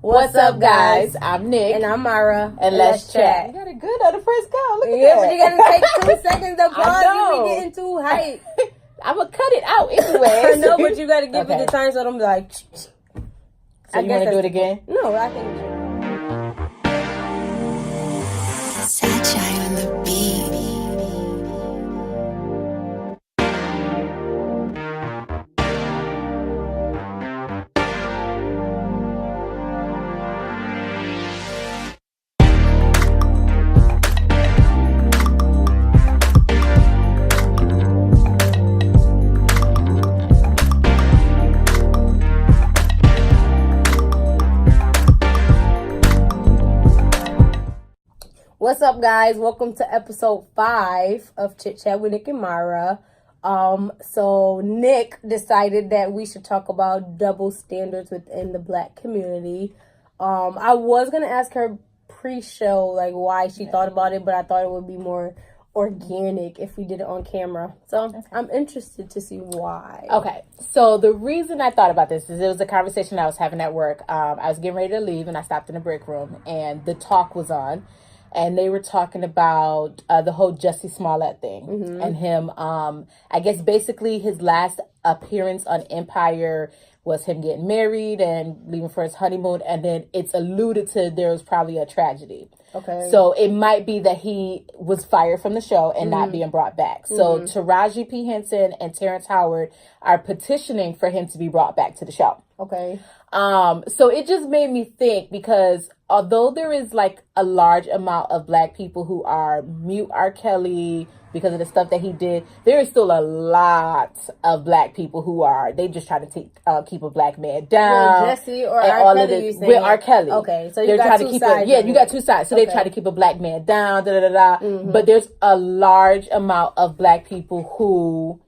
What's up, guys? I'm Nick. And I'm Mara. And let's chat. You got it good on the first go. Look at that. But you got to take 2 seconds to pause. You be getting too hype. I'm going to cut it out anyway. I know, but you got to give it the time so I'm like... So you want to do it again? No, I think we should. Satire on the beat. What's up, guys? Welcome to episode 5 of Chit Chat with Nick and Mara. So Nick decided that we should talk about double standards within the Black community. I was gonna ask her pre-show like why she thought about it, but I thought it would be more organic if we did it on camera. So I'm interested to see why. Okay, so the reason I thought about this is it was a conversation I was having at work. I was getting ready to leave and I stopped in the break room and the talk was on. And they were talking about the whole Jussie Smollett thing and him. I guess basically his last appearance on Empire was him getting married and leaving for his honeymoon. And then it's alluded to there was probably a tragedy. Okay. So it might be that he was fired from the show and not being brought back. So Taraji P. Henson and Terrence Howard are petitioning for him to be brought back to the show. Okay. So it just made me think because although there is like a large amount of Black people who are mute R. Kelly because of the stuff that he did, there is still a lot of Black people who are, they just try to keep a Black man down. With Jussie or R. Kelly? With R. Kelly. Okay, so you got two sides. You got two sides. So they try to keep a Black man down, But there's a large amount of Black people who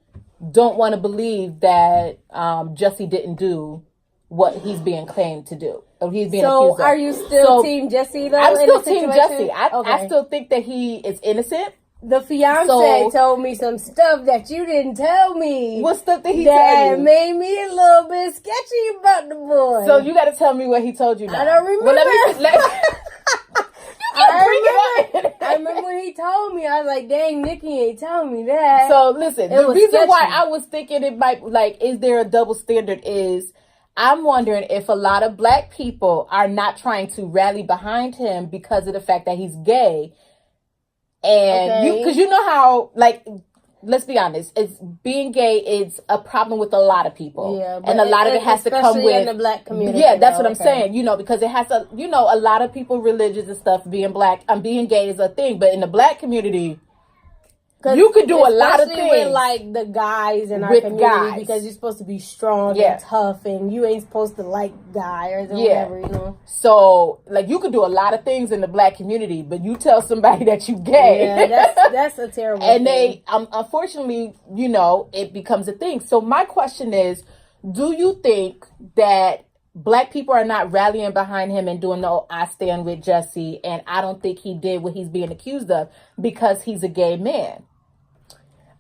don't want to believe that Jussie didn't do what he's being claimed to do. Or he's being accused of. So are you still Team Jussie though? I'm still Team Jussie. I still think that he is innocent. The fiance told me some stuff that you didn't tell me. What stuff did he tell you? That made me a little bit sketchy about the boy. So you got to tell me what he told you now. I don't remember. Well, I remember when he told me, I was like, dang, Nikki ain't telling me that. So listen, the reason sketchy. why I was thinking it might, like, is there a double standard is, I'm wondering if a lot of Black people are not trying to rally behind him because of the fact that he's gay. And because you know how, like, let's be honest, it's being gay is a problem with a lot of people. Yeah, and a lot of it has to come with in the Black community. Yeah, that's what I'm saying. You know, because it has to, you know, a lot of people religious and stuff being Black, being gay is a thing, but in the Black community, you could do a lot of things with like the guys in our community because you're supposed to be strong and tough, and you ain't supposed to like guys or whatever, you know. So like you could do a lot of things in the Black community, but you tell somebody that you gay, that's a terrible. And thing. they unfortunately, you know, it becomes a thing. So my question is, do you think that Black people are not rallying behind him and doing the I stand with Jussie, and I don't think he did what he's being accused of because he's a gay man?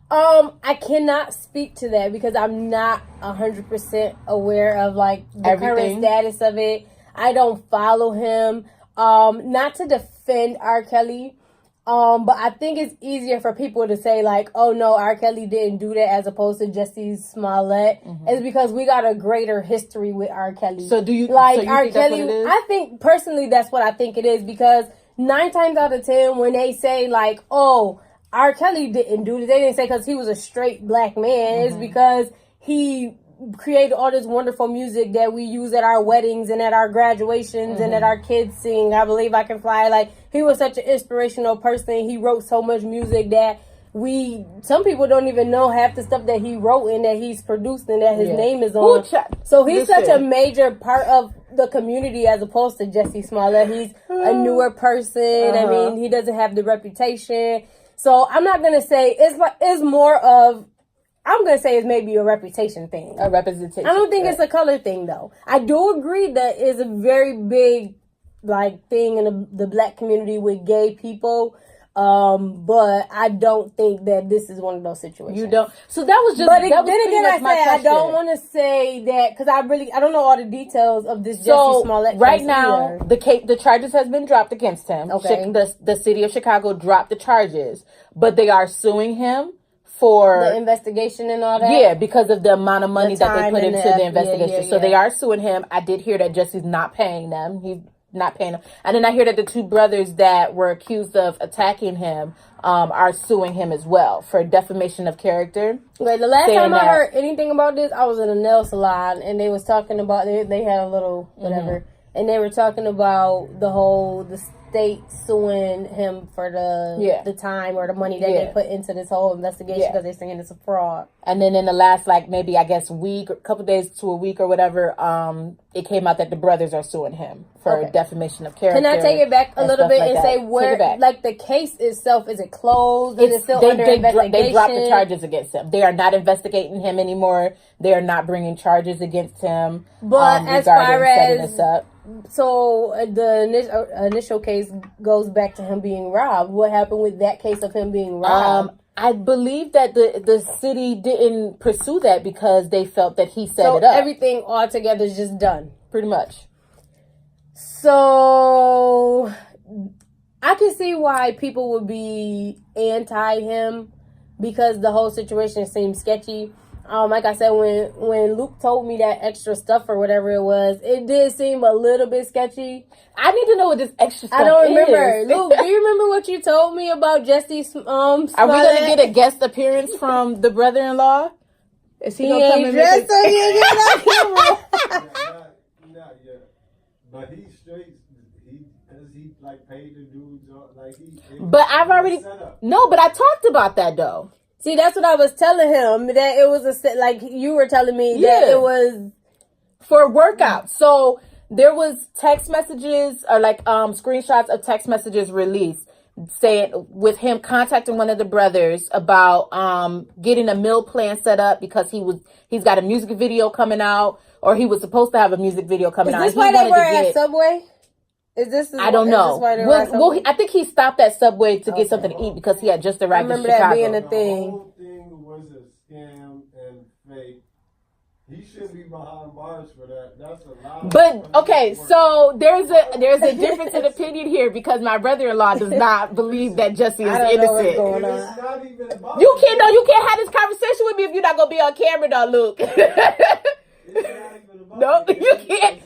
I cannot speak to that because I'm not 100% aware of like the current status of it. I don't follow him. Not to defend R. Kelly, but I think it's easier for people to say like, oh no, R. Kelly didn't do that as opposed to Jussie Smollett. It's because we got a greater history with R. Kelly. So do you like so you R. think Kelly? That's what it is? I think personally that's what I think it is because 9 times out of 10 when they say like, oh, R. Kelly didn't do this, they didn't say because he was a straight Black man. It's because he created all this wonderful music that we use at our weddings and at our graduations and at our kids sing. I Believe I Can Fly. Like, he was such an inspirational person. He wrote so much music that some people don't even know half the stuff that he wrote and that he's produced and that his name is on. So he's such a major part of the community as opposed to Jussie Smollett. He's a newer person. I mean, he doesn't have the reputation. So I'm not gonna say it's more of. I'm gonna say it's maybe a reputation thing. A representation. I don't think it's a color thing though. I do agree that it's a very big like thing in the Black community with gay people. But I don't think that this is one of those situations. You don't. So that was just. But then again, I don't want to say that because I don't know all the details of this Jesse Smollett. Right now, the charges has been dropped against him. Okay. The city of Chicago dropped the charges, but they are suing him for the investigation and all that. Yeah, because of the amount of money that they put into the investigation. Yeah. So they are suing him. I did hear that Jesse's not paying them. He's not paying them. And then I hear that the two brothers that were accused of attacking him are suing him as well for defamation of character. Wait, the last time I heard anything about this, I was in a nail salon and they was talking about they had a little whatever, and they were talking about the state suing him for the time or the money that they put into this whole investigation because they're saying it's a fraud. And then in the last maybe I guess week, a couple days to a week or whatever, it came out that the brothers are suing him for defamation of character. Can I take it back a little bit and say where the case itself, is it closed? Is it still under investigation? They dropped the charges against him. They are not investigating him anymore. They are not bringing charges against him. But as far as so the initial case goes back to him being robbed. What happened with that case of him being robbed? I believe that the city didn't pursue that because they felt that he set it up. So everything altogether is just done. Pretty much. So I can see why people would be anti him because the whole situation seems sketchy. Like I said, when Luke told me that extra stuff or whatever it was, it did seem a little bit sketchy. I need to know what this extra stuff is. I don't remember. Luke, do you remember what you told me about Jesse Smollett? Are we going to get a guest appearance from the brother-in-law? Is he going to come and dressed so he ain't get that Not yet. But he's straight. Because he paid the dudes. But I've already... No, but I talked about that though. See, that's what I was telling him, that it was you were telling me that it was for workouts. So there was text messages or screenshots of text messages released saying with him contacting one of the brothers about getting a meal plan set up because he's got a music video coming out, or he was supposed to have a music video coming out. Is this why they were at Subway? I don't know. I think he stopped at Subway to get something to eat because he had just arrived in Chicago. I remember that being a thing. The whole thing was a scam and fake. He should be behind bars for that. That's a lot. But okay, so there's a difference in opinion here because my brother-in-law does not believe that Jesse is innocent. It's not even about you can't have this conversation with me if you're not gonna be on camera, though, Luke. No, you can't.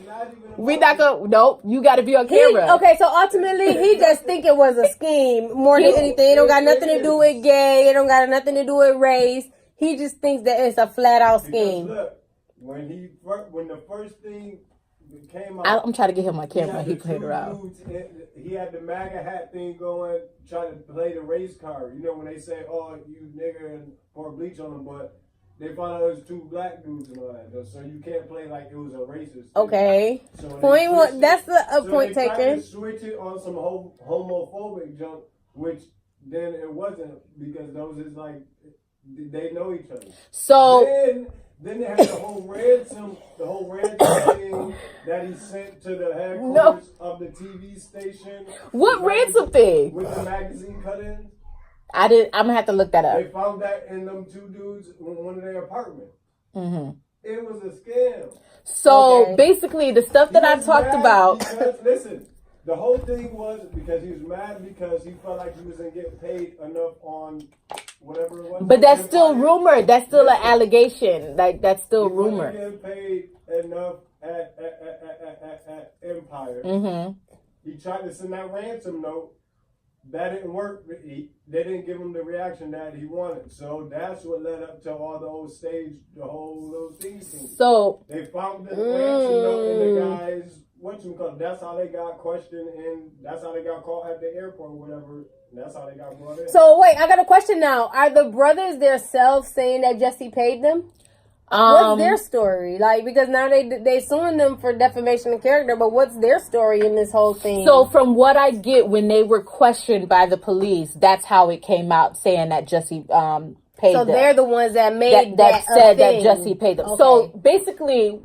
We not gonna. Nope, you got to be on camera. Okay, so ultimately, he just think it was a scheme more than anything. It don't got nothing to do with gay. It don't got nothing to do with race. He just thinks that it's a flat out scheme. Look, when the first thing came out, I'm trying to get him on camera. He played around. He had the MAGA hat thing going, trying to play the race card. You know when they say, "Oh, you nigger," and pour bleach on them, but they found out it was two black dudes and all that, so you can't play like it was a racist thing. Okay. So point one. That's a point taken. They tried to switch it on some homophobic junk, which then it wasn't because those is they know each other. So then they had the whole ransom thing that he sent to the headquarters of the TV station. What ransom thing? With the magazine cut-ins. I'm gonna have to look that up. They found that in them two dudes in one of their apartments. Mm-hmm. It was a scam. So basically, the stuff that I talked about. Listen, the whole thing was because he was mad because he felt like he wasn't getting paid enough on whatever it was. But that's still rumor. That's still an allegation. That's still rumor. He wasn't getting paid enough at Empire. Mm-hmm. He tried to send that ransom note. That didn't work. They didn't give him the reaction that he wanted. So that's what led up to all the whole little thing. So they found the ransom note in the guys. That's how they got questioned, and that's how they got caught at the airport or whatever. That's how they got brought in. So wait, I got a question now. Are the brothers themselves saying that Jesse paid them? What's their story? Because now they suing them for defamation of character, but what's their story in this whole thing? So from what I get, when they were questioned by the police, that's how it came out, saying that Jesse paid them. So they're the ones that made that said that Jesse paid them. Okay. So basically,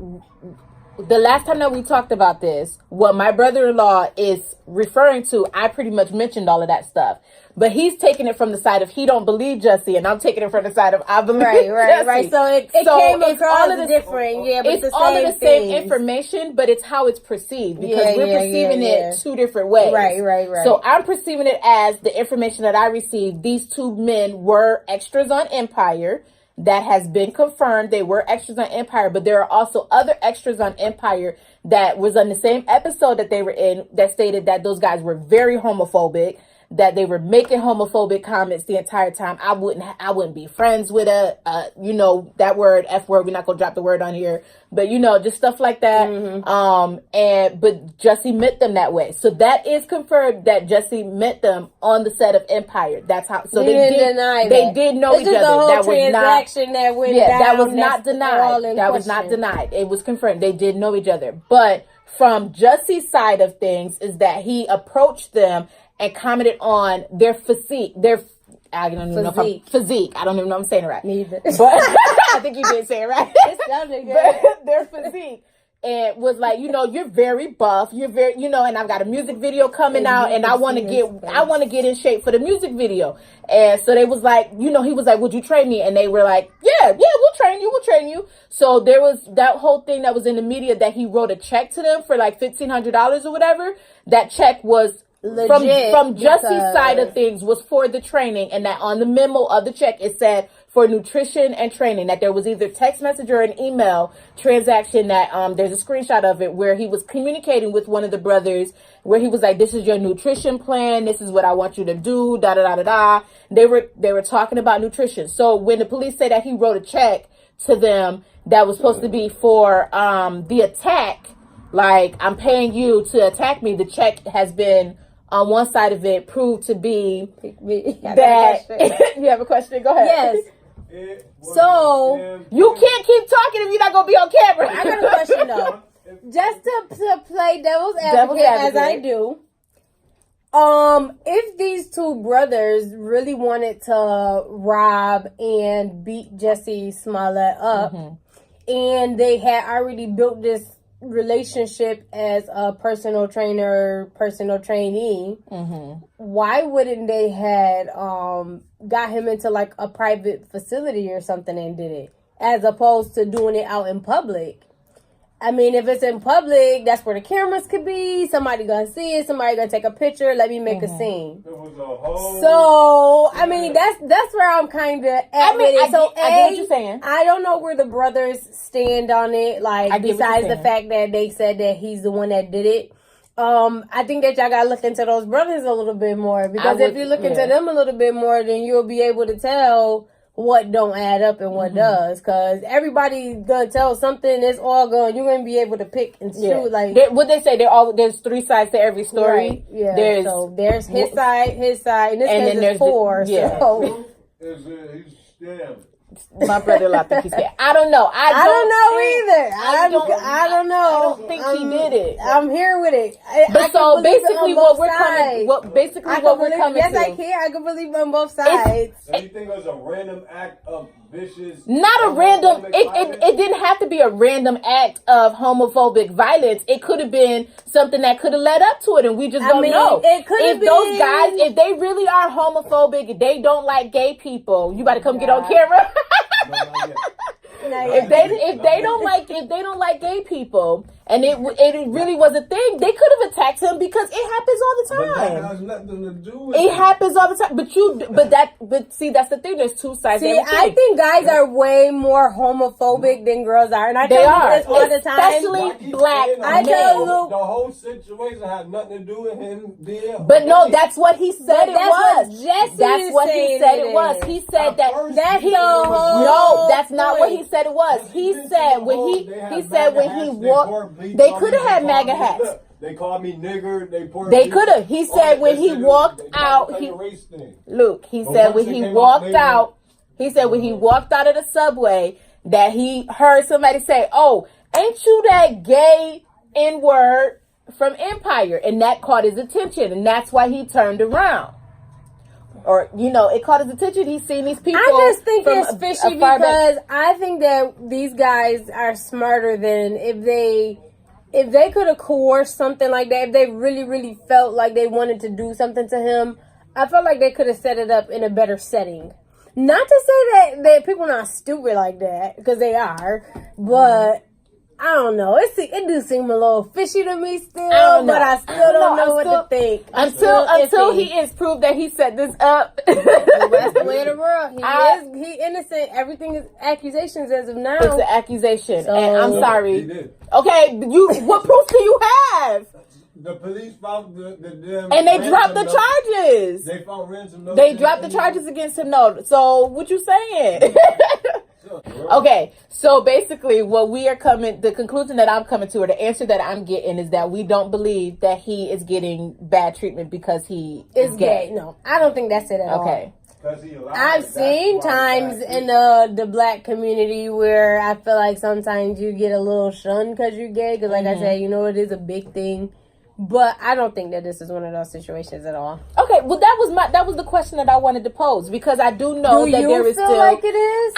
the last time that we talked about this, what my brother-in-law is referring to, I pretty much mentioned all of that stuff. But he's taking it from the side of he don't believe Jussie, and I'm taking it from the side of I believe Jussie. Right. So it came across different, but it's all of the same information, but it's how it's perceived because we're perceiving it two different ways. Right. So I'm perceiving it as the information that I received. These two men were extras on Empire. That has been confirmed. They were extras on Empire, but there are also other extras on Empire that was on the same episode that they were in that stated that those guys were very homophobic, that they were making homophobic comments the entire time. I wouldn't be friends with that word, F word. We're not gonna drop the word on here, but just stuff like that. But Jussie met them that way. So that is confirmed that Jussie met them on the set of Empire. That's how. So they did know each other. That was not that went down. That was not denied. That was not denied. It was confirmed. They did know each other. But from Jussie's side of things is that he approached them and commented on their physique. I don't even know if physique. I don't even know if I'm saying it right. Neither. But I think you did say it right. It sounded good. But their physique. And was like, you're very buff. You're very, and I've got a music video coming out, and I want to get in shape for the music video. And so they was like, he was like, would you train me? And they were like, yeah, we'll train you. So there was that whole thing that was in the media that he wrote a check to them for like $1,500 or whatever. That check was legit from Jussie's side of things was for the training, and that on the memo of the check it said for nutrition and training, that there was either text message or an email transaction that there's a screenshot of it where he was communicating with one of the brothers where he was like, this is your nutrition plan, this is what I want you to do, da da da da da. They were talking about nutrition. So when the police say that he wrote a check to them that was supposed to be for the attack, like, I'm paying you to attack me, the check has been on one side of it proved to be that. You have a question? Go ahead. Yes. So you can't keep talking if you're not gonna be on camera. I got a question though. Just to play devil's advocate as I do. If these two brothers really wanted to rob and beat Jussie Smollett up, and they had already built this relationship as a personal trainer, personal trainee, why wouldn't they had got him into like a private facility or something and did it, as opposed to doing it out in public? I mean, if it's in public, that's where the cameras could be. Somebody gonna see it. Somebody gonna take a picture. Let me make a scene. So, I mean, that's where I'm kind of at with it. So, I get what you're saying. I don't know where the brothers stand on it. Like, besides the fact that they said that he's the one that did it. I think that y'all gotta look into those brothers a little bit more, because if you look into them a little bit more, then you'll be able to tell what don't add up and what does, because everybody gonna tell something. It's all going. You're gonna be able to pick and choose. Like what they say, there's three sides to every story. Right, yeah. There's his side, and this and then there's four. So he's scammed. My brother-in-law think he's scared. I don't know. I don't know either. I don't know. I don't think he did it. I'm here with it. But so basically, what we're coming to. Yes, I can. I can believe on both sides. So you think it was a random act of vicious? Not a random. It didn't have to be a random act of homophobic violence. It could have been something that could have led up to it, and we just don't know. It could have been. Those guys, if they really are homophobic, if they don't like gay people, you got to come get on camera. If they don't like gay people, and it really was a thing, they could have attacked him, because it happens all the time. But that has nothing to do with it. Happens all the time. But see, that's the thing. There's two sides. See, I think guys are way more homophobic than girls are, and I tell you this all the time, especially black men. I tell you, the whole situation had nothing to do with him being. But no, that's what he said it was. That's what he said it was. He said that. That's the whole. No, that's not what he said it was. He said when he walked. They could have had MAGA hats. They called me nigger. They could have. He said when he walked out. Luke. He said when he walked out. He said when he walked out of the subway that he heard somebody say, "Oh, ain't you that gay N-word from Empire?" And that caught his attention, and that's why he turned around. Or, it caught his attention. He's seen these people. I just think it's fishy, because I think that these guys are smarter than if they if they could have coerced something like that, if they really, really felt like they wanted to do something to him, I felt like they could have set it up in a better setting. Not to say that people are not stupid like that, because they are, but I don't know. It do seem a little fishy to me still, but I still don't know what to think. Until he is proved that he set this up. That's the way of the world. He innocent. Everything is accusations as of now. It's an accusation, So, and I'm sorry. He did. Okay, what proof do you have? The police found the damn... And they dropped the ransom note. charges. They found ransom notes. They dropped the charges against him. No, so what you saying? Okay, so basically the conclusion that I'm coming to, or the answer that I'm getting, is that we don't believe that he is getting bad treatment because he is gay. No, I don't think that's it at all. Okay. I've seen times in the black community where I feel like sometimes you get a little shunned because you're gay. Because like I said, it is a big thing. But I don't think that this is one of those situations at all. Okay, well that was the question that I wanted to pose, because I do know that there is still. Do you feel like it is?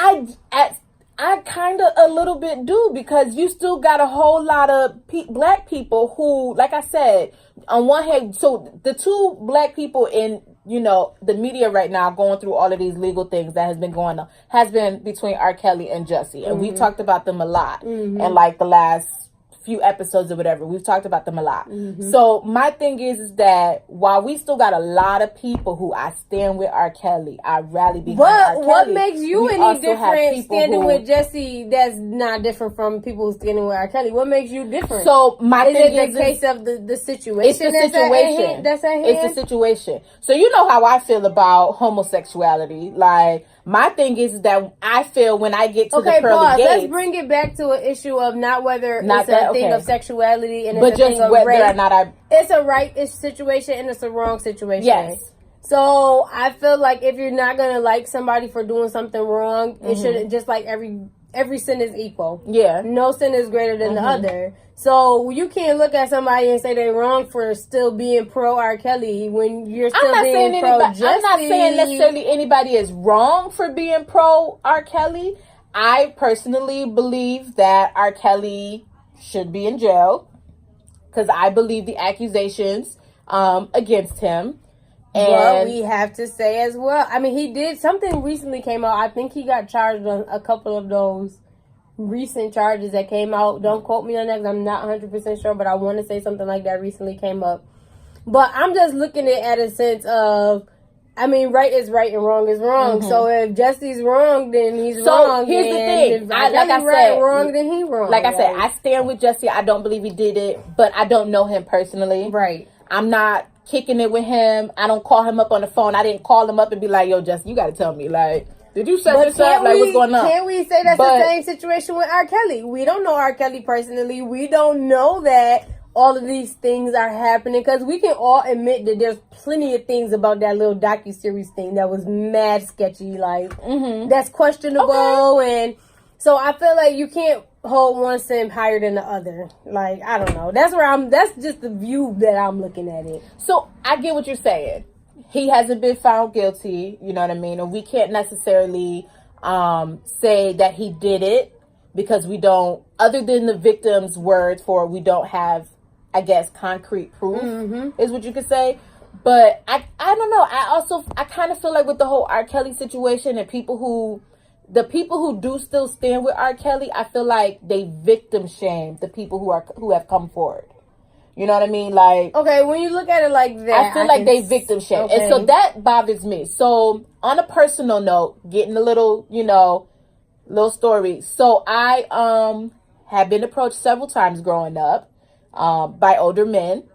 I kind of a little bit do, because you still got a whole lot of black people who, like I said, on one hand, so the two black people in the media right now going through all of these legal things that has been going on has been between R. Kelly and Jussie, and we talked about them a lot in like the last few episodes or whatever. We've talked about them a lot. So my thing is that while we still got a lot of people who I stand with R. Kelly, I rally behind R. Kelly. What makes you any different standing with Jussie that's not different from people who standing with R. Kelly? What makes you different? So my thing is the case of the situation. It's the situation. That's at hand. It's the situation. So you know how I feel about homosexuality. Like, my thing is that I feel when I get to the pearly gates. Let's bring it back to an issue of not whether it's a thing of sexuality and it's but a just thing of whether race. or not It's a right-ish situation and it's a wrong situation. Yes. So I feel like if you're not gonna like somebody for doing something wrong, it shouldn't, just like every sin is equal. Yeah. No sin is greater than the other. So you can't look at somebody and say they're wrong for still being pro R. Kelly when you're still being pro Jussie. I'm not saying necessarily anybody is wrong for being pro R. Kelly. I personally believe that R. Kelly should be in jail, because I believe the accusations against him. And well, we have to say as well, I mean, he did something recently came out. I think he got charged on a couple of those recent charges that came out. Don't quote me on that, because I'm not 100% sure, but I want to say something like that recently came up. But I'm just looking at a sense of, I mean, right is right and wrong is wrong. So if Jussie's wrong, then he's wrong. Here's the thing. If wrong, then he wrong. Like I said, I stand with Jussie. I don't believe he did it, but I don't know him personally. Right. I'm not kicking it with him. I don't call him up on the phone. I didn't call him up and be like, yo, Jussie, you got to tell me, like, did you set this up? Like, what's going on? Can't we say that's the same situation with R. Kelly? We don't know R. Kelly personally. We don't know that all of these things are happening, because we can all admit that there's plenty of things about that little docuseries thing that was mad sketchy, like that's questionable. And so I feel like you can't hold one sin higher than the other. Like, I don't know. That's just the view that I'm looking at it. So I get what you're saying. He hasn't been found guilty, you know what I mean? And we can't necessarily say that he did it, because we don't, other than the victim's word for it, we don't have, I guess, concrete proof is what you could say. But I don't know. I kind of feel like with the whole R. Kelly situation and the people who do still stand with R. Kelly, I feel like they victim shame the people who have come forward. You know what I mean? Like, okay, when you look at it like that, I feel like they victim shame. Okay. And so that bothers me. So on a personal note, getting a little, little story. So I have been approached several times growing up by older men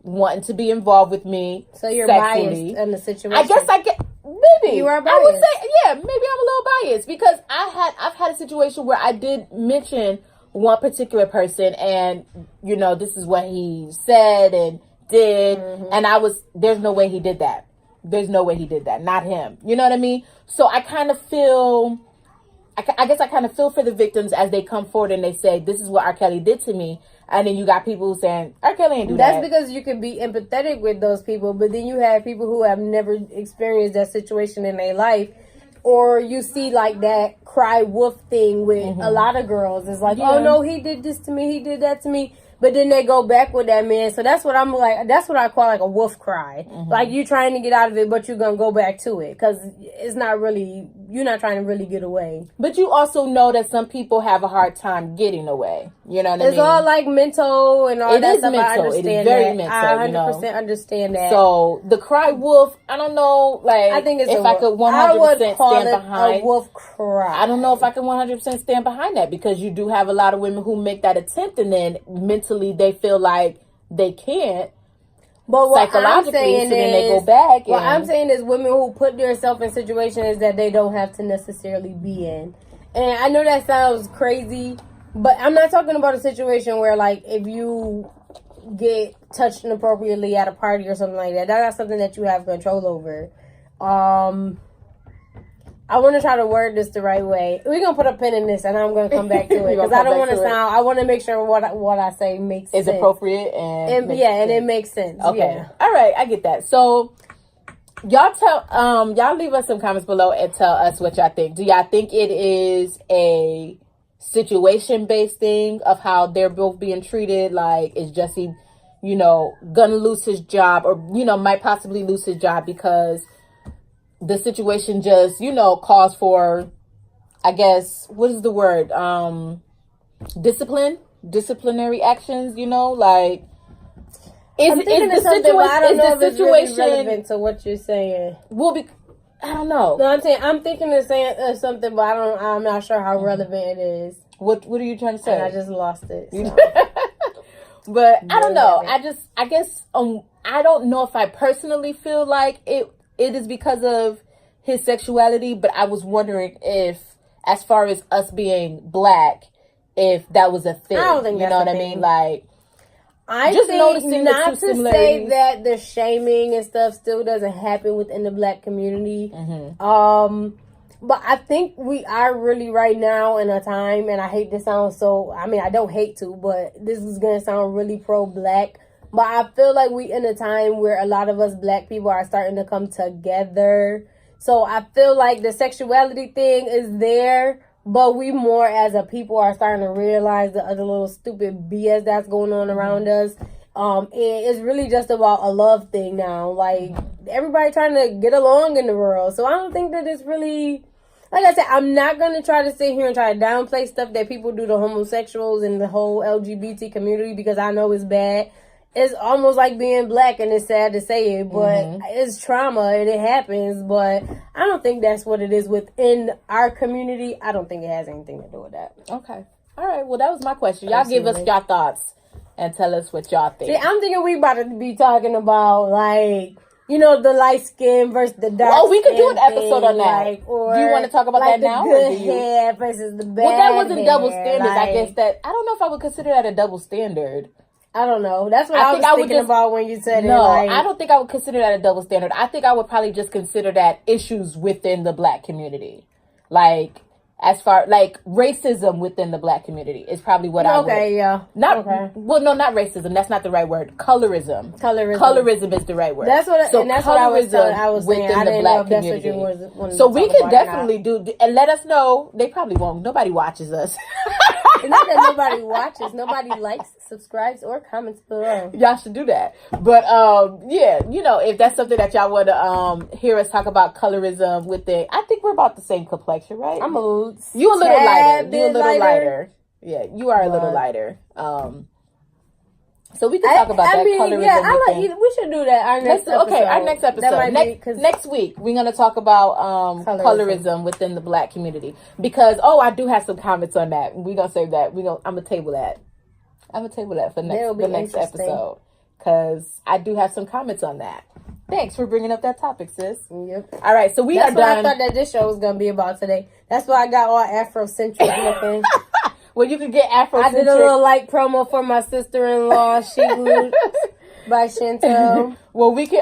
wanting to be involved with me. So you're sexually. biased in the situation. I guess maybe you are biased. I would say, yeah, maybe I'm a little biased, because I've had a situation where I did mention one particular person, and this is what he said and did, and there's no way he did that. There's no way he did that. Not him. You know what I mean? So I kind of feel, I guess I kind of feel for the victims as they come forward and they say, this is what R. Kelly did to me. And then you got people who saying, R. Kelly ain't do that. That's because you can be empathetic with those people, but then you have people who have never experienced that situation in their life. Or you see like that cry wolf thing with a lot of girls. It's like, oh no, he did this to me, he did that to me. but then they go back with that man. So that's what I'm like. That's what I call like a wolf cry. Like you trying to get out of it, but you're gonna go back to it because it's not really. You're not trying to really get away. But you also know that some people have a hard time getting away. You know what I mean? It's all like mental and all It that is stuff. mental. I understand It is very that. mental, I you know. 100% understand that. So the cry wolf, I don't know. Like, I think it's if a I could wolf. I would 100% call stand it behind a wolf cry. I don't know if I can 100% stand behind that, because you do have a lot of women who make that attempt and then mentally they feel like they can't. But what Psychologically, I'm saying so then they go is, back. what and- I'm saying is women who put themselves in situations that they don't have to necessarily be in. And I know that sounds crazy, but I'm not talking about a situation where, like, if you get touched inappropriately at a party or something like that, that's not something that you have control over. I want to try to word this the right way. We're going to put a pin in this, and I'm going to come back to it. Because I don't want to sound... I want to make sure what I say makes sense. Is appropriate and it makes sense. Okay. Yeah. All right. I get that. So, y'all leave us some comments below and tell us what y'all think. Do y'all think it is a situation-based thing of how they're both being treated? Like, is Jesse, gonna lose his job, or, might possibly lose his job because the situation just, calls for, I guess, what is the word? Disciplinary actions, like. I'm thinking of something, but I don't know if it's really relevant to what you're saying. I don't know. No, I'm thinking of saying something, but I'm not sure how relevant it is. What are you trying to say? And I just lost it. So. But I don't know. I guess I don't know if I personally feel like it is because of his sexuality, but I was wondering if, as far as us being black, if that was a thing. I don't think that's you know what a I thing. mean? Like, I just think noticing not the two to similarities. say that the shaming and stuff still doesn't happen within the black community. But I think we are really right now in a time, and I hate to sound so, I don't hate to, but this is going to sound really pro-black. But I feel like we in a time where a lot of us black people are starting to come together. So I feel like the sexuality thing is there, but we more as a people are starting to realize the other little stupid BS that's going on around us. And it's really just about a love thing now. Like, everybody trying to get along in the world. So I don't think that it's really... Like I said, I'm not going to try to sit here and try to downplay stuff that people do to homosexuals and the whole LGBT community, because I know it's bad. It's almost like being black, and it's sad to say it, but it's trauma and it happens. But I don't think that's what it is within our community. I don't think it has anything to do with that. Okay. All right. Well, that was my question. Y'all give us y'all thoughts and tell us what y'all think. See, I'm thinking we about to be talking about, like, the light skin versus the dark skin. Oh, we could do an episode on that. Like, or do you want to talk about like that now? The good hair versus the bad Well, that wasn't hair. double standards. Like, I guess that... I don't know if I would consider that a double standard. I don't know. That's what I was thinking about when you said it. No, like, I don't think I would consider that a double standard. I think I would probably just consider that issues within the black community. Like, as far, like, racism within the black community is probably what I would. Okay, yeah. Well, no, not racism. That's not the right word. Colorism. Colorism is the right word. That's what. So and that's what I was saying. Within I the didn't black know if that's community. what you wanted So to we talk can about definitely do, and let us know. They probably won't. Nobody watches us. It's not that nobody watches, nobody likes, subscribes, or comments below. Y'all should do that. But yeah, if that's something that y'all want to hear us talk about, colorism with it, I think we're about the same complexion, right? I'm a you a little lighter. You a little lighter. lighter. Yeah, you are a little lighter. So we can talk about that colorism. Yeah, we should do that. Our next episode. Okay, our next episode. Next week, we're going to talk about colorism within the black community. Because, I do have some comments on that. We're going to save that. I'm going to table that. I'm going to table that for the next episode. Because I do have some comments on that. Thanks for bringing up that topic, sis. Yep. All right, so we That's are what done. I thought that this show was going to be about today. That's why I got all Afrocentric looking. Well, you can get Afrocentric. I did a little light promo for my sister-in-law, Sheet by Chantel. Well, we could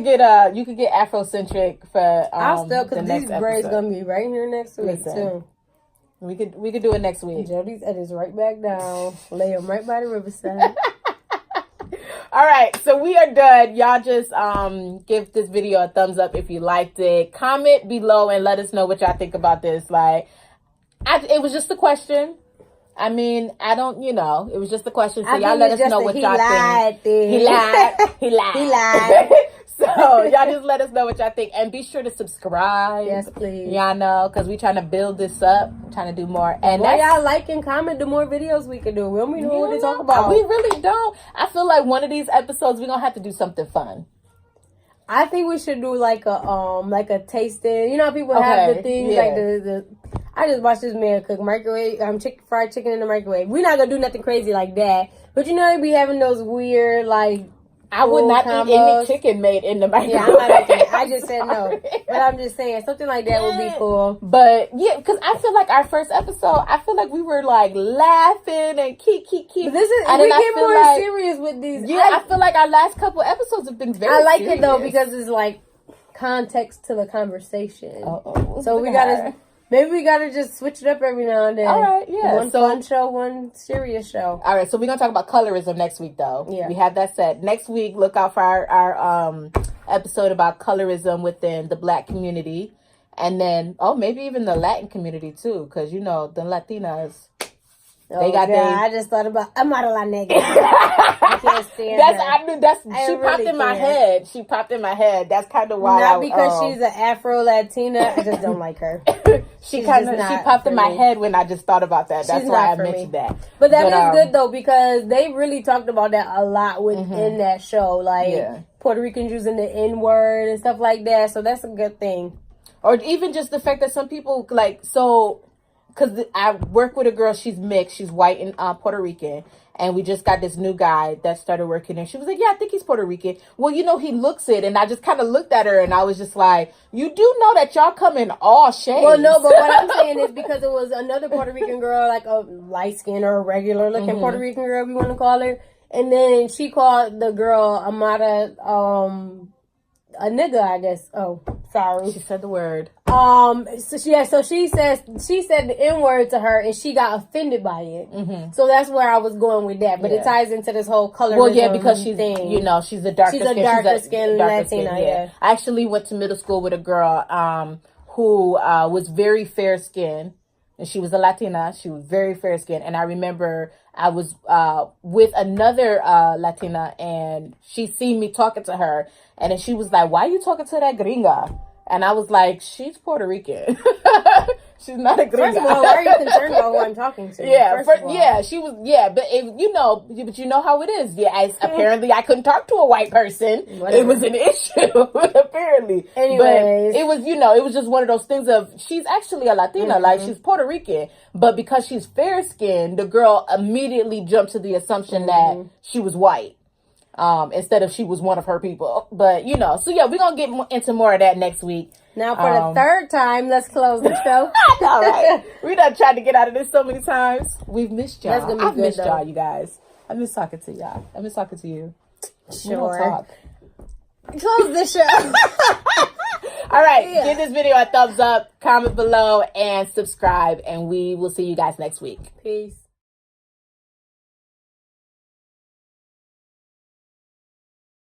get you could get Afrocentric for I'll still, the because next these braids episode. gonna be right here next week too. We could do it next week. Jody's edits right back down. Lay them right by the riverside. All right, so we are done. Y'all just give this video a thumbs up if you liked it. Comment below and let us know what y'all think about this. Like, it was just a question. I mean, I don't, it was just a question. So I y'all think let it's us just know a what he y'all lied think. thing. He lied. He lied. He lied. So y'all just let us know what y'all think. And be sure to subscribe. Yes, please. Y'all know, because we're trying to build this up. We're trying to do more. And the more y'all like and comment, the more videos we can do. We don't know what to talk about. We really don't. I feel like one of these episodes, we're going to have to do something fun. I think we should do like a tasting. You know how people have the things like the I just watched this man cook microwave fried chicken in the microwave. We're not gonna do nothing crazy like that. But they be having those weird like I would not combos. eat any chicken made in the microwave. Yeah, I'm not making it. I just said no. But I'm just saying something like that would be cool. But yeah, because I feel like our first episode, I feel like we were like laughing and keep. But this is and we I get feel more like, serious with these. Yeah, I feel like our last couple episodes have been very I like serious. it though because it's like context to the conversation. Uh-oh. So we gotta just switch it up every now and then. All right, yeah. One fun show, one serious show. All right, so we're gonna talk about colorism next week, though. Yeah, we have that set next week. Look out for our episode about colorism within the Black community, and then maybe even the Latin community too, because the Latinas. They got I just thought about Amara Nega. I can't stand her. She popped in my head. She popped in my head. That's kind of why. Not because she's an Afro Latina. I just don't like her. She popped in my head when I just thought about that. That's why I mentioned that. But that is good though because they really talked about that a lot within that show, like Puerto Ricans using the N word and stuff like that. So that's a good thing. Or even just the fact that some people because I work with a girl, she's mixed, she's white and Puerto Rican, and we just got this new guy that started working, and she was like, yeah, I think he's Puerto Rican. Well, he looks it, and I just kind of looked at her, and I was just like, you do know that y'all come in all shades. Well, no, but what I'm saying is because it was another Puerto Rican girl, like a light skin or a regular looking Puerto Rican girl, we want to call her, and then she called the girl Amara, a nigga, I guess. Oh, sorry. She said the word. So she said the N word to her, and she got offended by it. Mm-hmm. So that's where I was going with that. But it ties into this whole colorism. Well, yeah, because she's thing. She's a darker skin Latina. Yeah. I actually went to middle school with a girl who was very fair skinned. And she was a Latina. She was very fair skinned. And I remember I was with another Latina, and she seen me talking to her. And then she was like, why are you talking to that gringa? And I was like, she's Puerto Rican. She's not a gringa. First of all, why are you concerned about who I'm talking to? Yeah, she was, but but you know how it is. Yeah, apparently I couldn't talk to a white person. Whatever. It was an issue, apparently. Anyways. But it was, it was just one of those things of, she's actually a Latina, like she's Puerto Rican, but because she's fair skinned, the girl immediately jumped to the assumption that she was white. Instead of she was one of her people. But, so yeah, we're going to get into more of that next week. Now, for the third time, let's close the show. All right. We done tried to get out of this so many times. We've missed y'all. That's gonna be I've good, missed though. y'all, you guys. I miss talking to y'all. I miss talking to you. Sure. We don't talk. Close the show. All right. Yeah. Give this video a thumbs up, comment below, and subscribe. And we will see you guys next week. Peace.